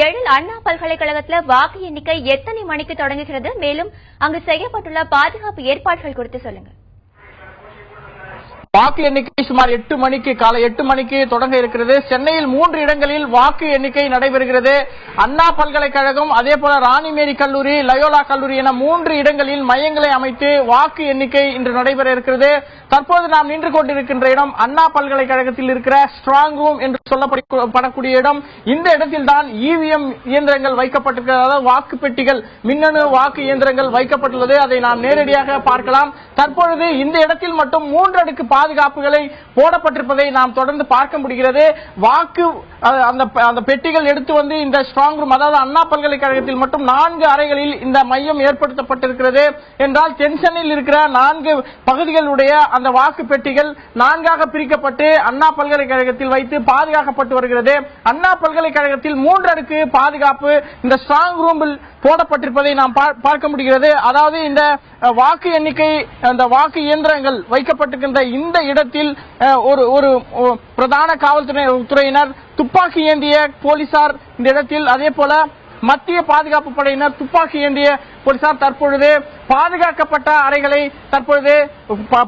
எழில் அண்ணா பல்கலைக்கழகத்தில் வாக்கு எண்ணிக்கை எத்தனை மணிக்கு தொடங்குகிறது? மேலும் அங்கு செய்யப்பட்டுள்ள பாதுகாப்பு ஏற்பாடுகள் குறித்து சொல்லுங்க. வாக்கு எண்ணிக்கை சுமார் 8 மணிக்கு காலை 8 மணிக்கு தொடங்க இருக்கிறது. சென்னையில் 3 இடங்களில் வாக்கு எண்ணிக்கை நடைபெறுகிறது. அண்ணா பல்கலைக்கழகம், அதே போல ராணிமேரி கல்லூரி, லயோலா கல்லூரி என 3 இடங்களில் மையங்களை அமைத்து வாக்கு எண்ணிக்கை இன்று நடைபெற இருக்கிறது. தற்போது நாம் நின்று கொண்டிருக்கின்ற இடம் அண்ணா பல்கலைக்கழகத்தில் இருக்கிற ஸ்ட்ராங் ரூம் என்று சொல்லப்படக்கூடிய இடம். இந்த இடத்தில் தான் இவிஎம் இயந்திரங்கள் வைக்கப்பட்டிருக்கிறது. அதாவது வாக்கு பெட்டிகள், மின்னணு வாக்கு இயந்திரங்கள் வைக்கப்பட்டுள்ளது. அதை நாம் நேரடியாக பார்க்கலாம். தற்பொழுது இந்த இடத்தில் மட்டும் 3 அடுக்கு பாதுகாப்புகளை போடப்பட்டிருப்பதை நாம் தொடர்ந்து பார்க்க முடிகிறது. வாக்கு அந்த பெட்டிகள் எடுத்து வந்து இந்த ஸ்ட்ராங் ரூம், அதாவது அண்ணா பல்கலைக்கழகத்தில் மட்டும் 4 அறைகளில் இந்த மையம் ஏற்படுத்தப்பட்டிருக்கிறது என்றால் தென்சென்னையில் இருக்கிற 4 பகுதிகளுடைய அந்த வாக்கு பெட்டிகள் 4ஆக பிரிக்கப்பட்டு அண்ணா பல்கலைக்கழகத்தில் வைத்து பாதுகாக்கப்பட்டு வருகிறது. அண்ணா பல்கலைக்கழகத்தில் 3 அடுக்கு பாதுகாப்பு இந்த ஸ்ட்ராங் ரூமில் போடப்பட்டிருப்பதை நாம் பார்க்க முடிகிறது. அதாவது இந்த வாக்கு எண்ணிக்கை, அந்த வாக்கு இயந்திரங்கள் வைக்கப்பட்டிருக்கின்ற இந்த இடத்தில் ஒரு பிரதான காவல்துறையினர், துப்பாக்கி ஏந்திய போலீசார் இந்த இடத்தில், அதே போல மத்திய பாதுகாப்பு படையினர், துப்பாக்கி ஏந்திய போலீசார் தற்பொழுது பாதுகாக்கப்பட்ட அறைகளை தற்பொழுது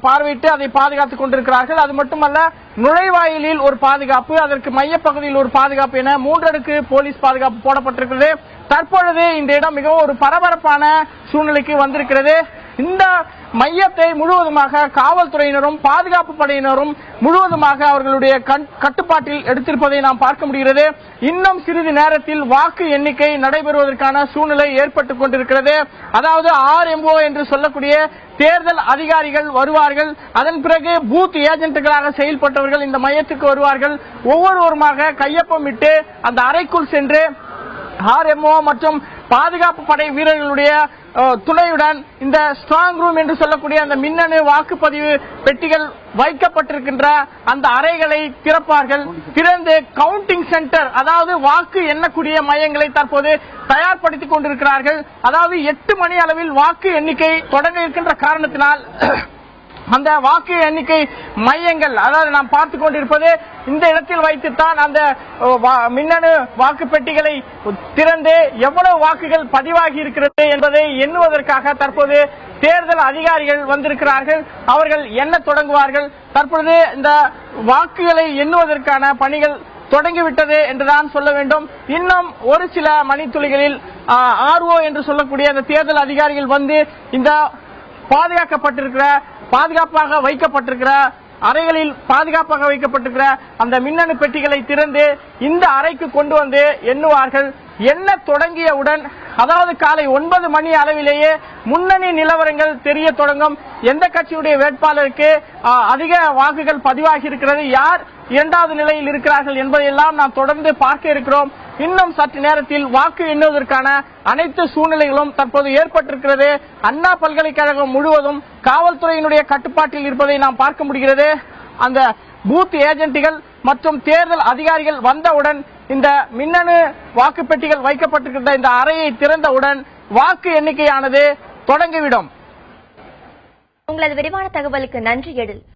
பார்வையிட்டு அதை பாதுகாத்துக் கொண்டிருக்கிறார்கள். அது மட்டுமல்ல, நுழைவாயிலில் ஒரு பாதுகாப்பு, அதற்கு மையப்பகுதியில் ஒரு பாதுகாப்பு என 3 அடுக்கு போலீஸ் பாதுகாப்பு போடப்பட்டிருக்கிறது. தற்பொழுது இந்த இடம் மிகவும் ஒரு பரபரப்பான சூழ்நிலைக்கு வந்திருக்கிறது. இந்த மையத்தை முழுவதுமாக காவல்துறையினரும் பாதுகாப்பு படையினரும் முழுவதுமாக அவர்களுடைய கட்டுப்பாட்டில் எடுத்திருப்பதை நாம் பார்க்க முடிகிறது. இன்னும் சிறிது நேரத்தில் வாக்கு எண்ணிக்கை நடைபெறுவதற்கான சூழ்நிலை ஏற்பட்டுக் கொண்டிருக்கிறது. அதாவது RMO என்று சொல்லக்கூடிய தேர்தல் அதிகாரிகள் வருவார்கள். அதன் பிறகு பூத் ஏஜென்ட்களாக செயல்பட்டவர்கள் இந்த மையத்துக்கு வருவார்கள். ஒவ்வொருவருமாக கையொப்பமிட்டு அந்த அறைக்குள் சென்று RMO மற்றும் பாதுகாப்பு படை வீரர்களுடைய துணையுடன் இந்த ஸ்ட்ராங் ரூம் என்று சொல்லக்கூடிய அந்த மின்னணு வாக்குப்பதிவு பெட்டிகள் வைக்கப்பட்டிருக்கின்ற அந்த அறைகளை திறப்பார்கள். திறந்து கவுண்டிங் சென்டர், அதாவது வாக்கு எண்ணக்கூடிய மையங்களை தற்போது தயார்படுத்திக் கொண்டிருக்கிறார்கள். அதாவது 8 மணி அளவில் வாக்கு எண்ணிக்கை தொடங்க இருக்கின்ற காரணத்தினால் அந்த வாக்கு எண்ணிக்கை மையங்கள், அதாவது நாம் பார்த்துக் கொண்டிருப்பது இந்த இடத்தில் வைத்துத்தான் அந்த மின்னணு வாக்கு பெட்டிகளை திறந்து எவ்வளவு வாக்குகள் பதிவாகி இருக்கிறது என்பதை எண்ணுவதற்காக தற்போது தேர்தல் அதிகாரிகள் வந்திருக்கிறார்கள். அவர்கள் எண்ண தொடங்குவார்கள். தற்பொழுது இந்த வாக்குகளை எண்ணுவதற்கான பணிகள் தொடங்கிவிட்டது என்றுதான் சொல்ல வேண்டும். இன்னும் ஒரு சில மணித்துளிகளில் RO என்று சொல்லக்கூடிய அந்த தேர்தல் அதிகாரிகள் வந்து இந்த பாதுகாப்பாக வைக்கப்பட்டிருக்கிற அறைகளில் பாதுகாப்பாக வைக்கப்பட்டிருக்கிற அந்த மின்னணு பெட்டிகளை திறந்து இந்த அறைக்கு கொண்டு வந்து எண்ணுவார்கள். எண்ண தொடங்கியவுடன், அதாவது காலை 9 மணி அளவிலேயே முன்னணி நிலவரங்கள் தெரிய தொடங்கும். எந்த கட்சியுடைய வேட்பாளருக்கு அதிக வாக்குகள் பதிவாகி இருக்கிறது, யார் 2வது நிலையில் இருக்கிறார்கள் என்பதையெல்லாம் நாம் தொடர்ந்து பார்க்க இருக்கிறோம். இன்னும் சற்று நேரத்தில் வாக்கு எண்ணுவதற்கான அனைத்து சூழ்நிலைகளும் தற்போது ஏற்பட்டிருக்கிறது. அண்ணா பல்கலைக்கழகம் முழுவதும் காவல்துறையினுடைய கட்டுப்பாட்டில் இருப்பதை நாம் பார்க்க முடிகிறது. அந்த பூத் ஏஜென்ட்டுகள் மற்றும் தேர்தல் அதிகாரிகள் வந்தவுடன் இந்த மின்னணு வாக்கு பெட்டிகள் வைக்கப்பட்டிருக்கின்ற இந்த அறையை திறந்தவுடன் வாக்கு எண்ணிக்கையானது தொடங்கிவிடும். உங்களது விரிவான தகவலுக்கு நன்றி எழில்.